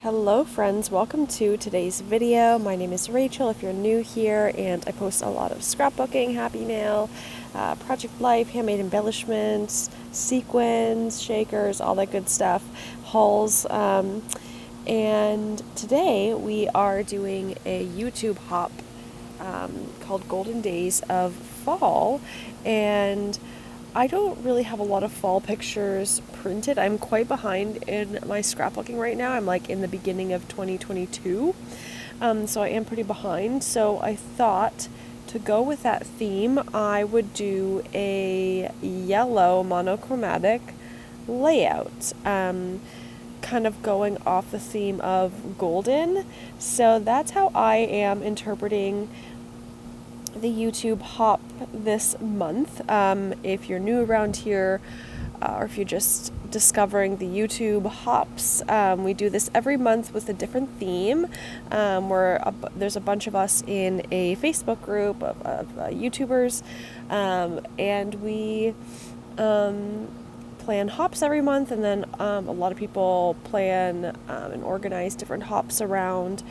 Hello friends, welcome to today's video. My name is Rachel if you're new here, and I post a lot of scrapbooking, happy mail, project life, handmade embellishments, sequins, shakers, all that good stuff, hauls. And today we are doing a YouTube hop called Golden Days of Fall, and I don't really have a lot of fall pictures printed. I'm quite behind in my scrapbooking right now. I'm like in the beginning of 2022, so I am pretty behind. So I thought to go with that theme, I would do a yellow monochromatic layout, kind of going off the theme of golden. So that's how I am interpreting the YouTube hop this month. If you're new around here, or if you're just discovering the YouTube hops, we do this every month with a different theme. There's a bunch of us in a Facebook group of YouTubers, and we plan hops every month, and then a lot of people plan and organize different hops around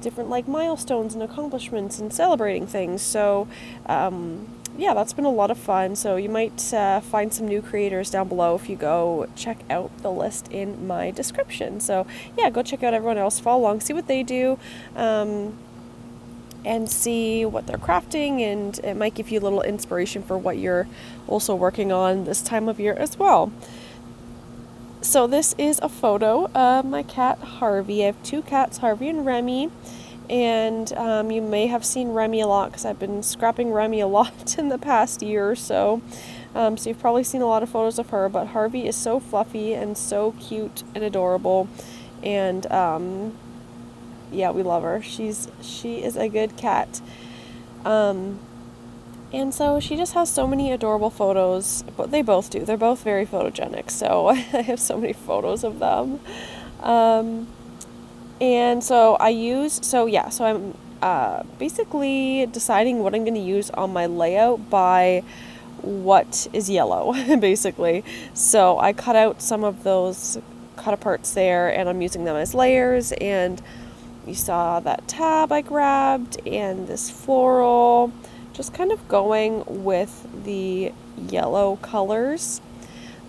different like milestones and accomplishments and celebrating things. So yeah, that's been a lot of fun. So you might find some new creators down below if you go check out the list in my description. So yeah, go check out everyone else, follow along, see what they do, and see what they're crafting, and it might give you a little inspiration for what you're also working on this time of year as well. So this is a photo of my cat Harvey. I have two cats, Harvey and Remy, and you may have seen Remy a lot because I've been scrapping Remy a lot in the past year or so. So you've probably seen a lot of photos of her, but Harvey is so fluffy and so cute and adorable, and yeah, we love her. She is a good cat. And so she just has so many adorable photos, but they both do. They're both very photogenic, so I have so many photos of them. And so I'm basically deciding what I'm going to use on my layout by what is yellow, basically. So I cut out some of those cut aparts there, and I'm using them as layers, and you saw that tab I grabbed, and this floral, just kind of going with the yellow colors,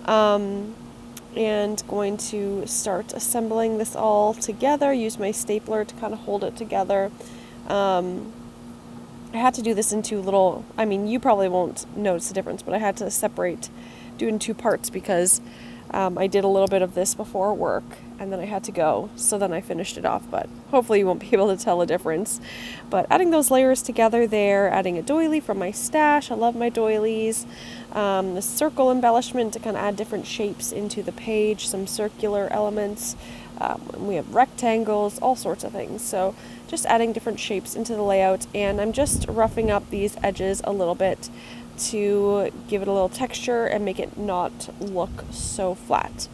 and going to start assembling this all together. Use my stapler to kind of hold it together. I had to do this in two little, I mean, you probably won't notice the difference, but I had to do it in two parts because I did a little bit of this before work, and then I had to go, so then I finished it off, but hopefully you won't be able to tell a difference. But adding those layers together there, adding a doily from my stash. I love my doilies. The circle embellishment to kind of add different shapes into the page, some circular elements. We have rectangles, all sorts of things. So just adding different shapes into the layout, and I'm just roughing up these edges a little bit to give it a little texture and make it not look so flat.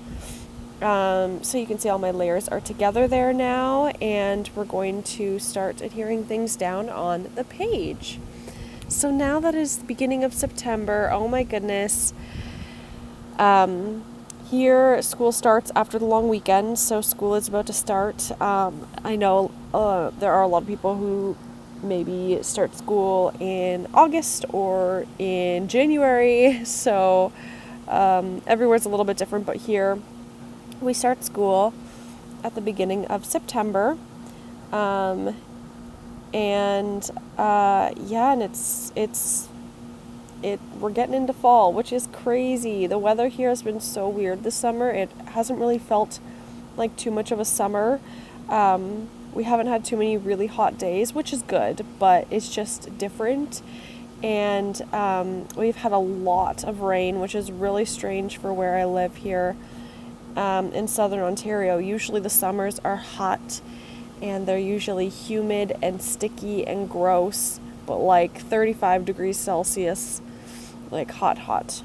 So you can see all my layers are together there now, and we're going to start adhering things down on the page. So now that is the beginning of September, oh my goodness. Here school starts after the long weekend, so school is about to start. I know there are a lot of people who maybe start school in August or in January, so everywhere's a little bit different, but here we start school at the beginning of September, and we're getting into fall, which is crazy. The weather here has been so weird this summer. It hasn't really felt like too much of a summer. We haven't had too many really hot days, which is good, but it's just different. And we've had a lot of rain, which is really strange for where I live here in southern Ontario. Usually the summers are hot, and they're usually humid and sticky and gross, but like 35 degrees Celsius, like hot.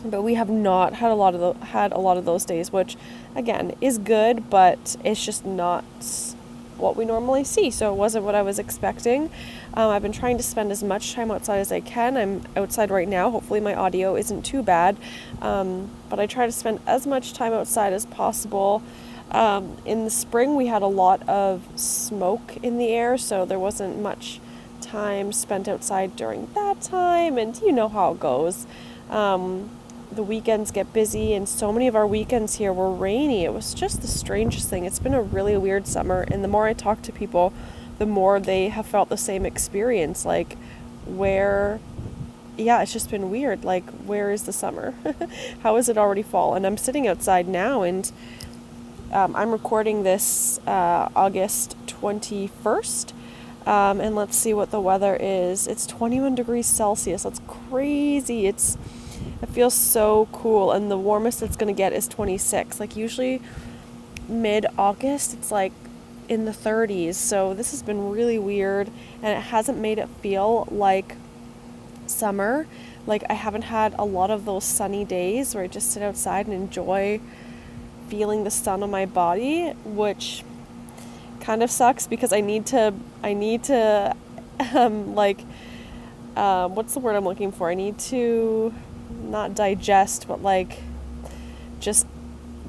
But we have not had a lot of those days, which again is good, but it's just not what we normally see. So it wasn't what I was expecting. I've been trying to spend as much time outside as I can. I'm outside right now. Hopefully my audio isn't too bad. But I try to spend as much time outside as possible. In the spring, we had a lot of smoke in the air, so there wasn't much time spent outside during that time, and you know how it goes. The weekends get busy, and so many of our weekends here were rainy. It was just the strangest thing. It's been a really weird summer, and the more I talk to people, the more they have felt the same experience. Like, it's just been weird. Like, where is the summer? How is it already fall? And I'm sitting outside now, and I'm recording this August 21st. And let's see what the weather is. It's 21 degrees Celsius. That's crazy. It feels so cool. And the warmest it's going to get is 26. Like, usually mid-August, it's like in the 30s. So this has been really weird, and it hasn't made it feel like summer. Like, I haven't had a lot of those sunny days where I just sit outside and enjoy feeling the sun on my body, which kind of sucks because I need to what's the word I'm looking for? I need to not digest, but like just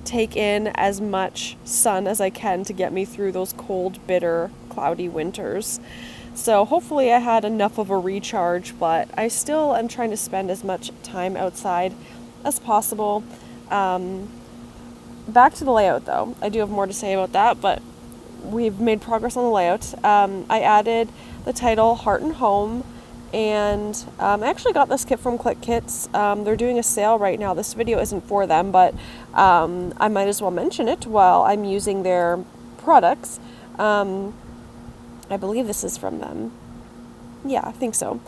take in as much sun as I can to get me through those cold, bitter, cloudy winters. So hopefully I had enough of a recharge, but I still am trying to spend as much time outside as possible. Back to the layout though. I do have more to say about that, but we've made progress on the layout. I added the title Heart and Home, and I actually got this kit from Click Kits. They're doing a sale right now. This video isn't for them, but I might as well mention it while I'm using their products. I believe this is from them. Yeah, I think so.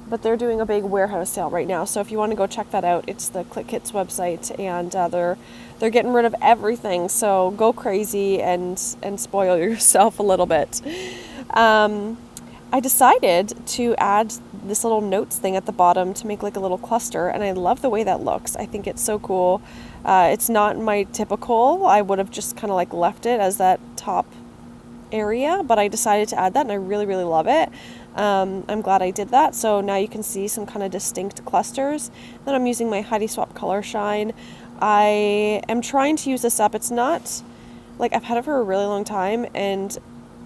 But they're doing a big warehouse sale right now, so if you want to go check that out, it's the Click Kits website, and they're getting rid of everything, so go crazy and spoil yourself a little bit. I decided to add this little notes thing at the bottom to make like a little cluster, and I love the way that looks. I think it's so cool. It's not my typical. I would have just kind of like left it as that top area, but I decided to add that, and I really, really love it. I'm glad I did that. So now you can see some kind of distinct clusters. Then I'm using my Heidi Swap Color Shine. I am trying to use this up. It's not, like, I've had it for a really long time, and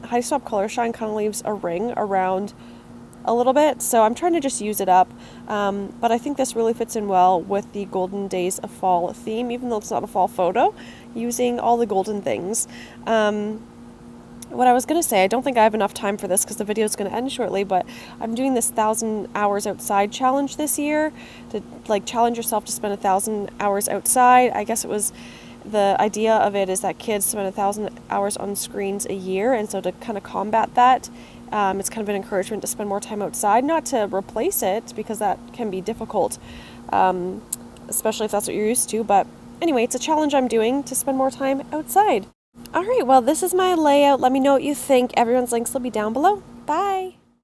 Heidi Swap Color Shine kind of leaves a ring around a little bit, so I'm trying to just use it up. But I think this really fits in well with the Golden Days of Fall theme, even though it's not a fall photo, using all the golden things. What I was going to say, I don't think I have enough time for this because the video is going to end shortly, but I'm doing this 1,000 hours outside challenge this year to like challenge yourself to spend 1,000 hours outside. I guess it was, the idea of it is that kids spend 1,000 hours on screens a year, and so to kind of combat that, it's kind of an encouragement to spend more time outside, not to replace it because that can be difficult, especially if that's what you're used to. But anyway, it's a challenge I'm doing to spend more time outside. All right, well, this is my layout. Let me know what you think. Everyone's links will be down below. Bye.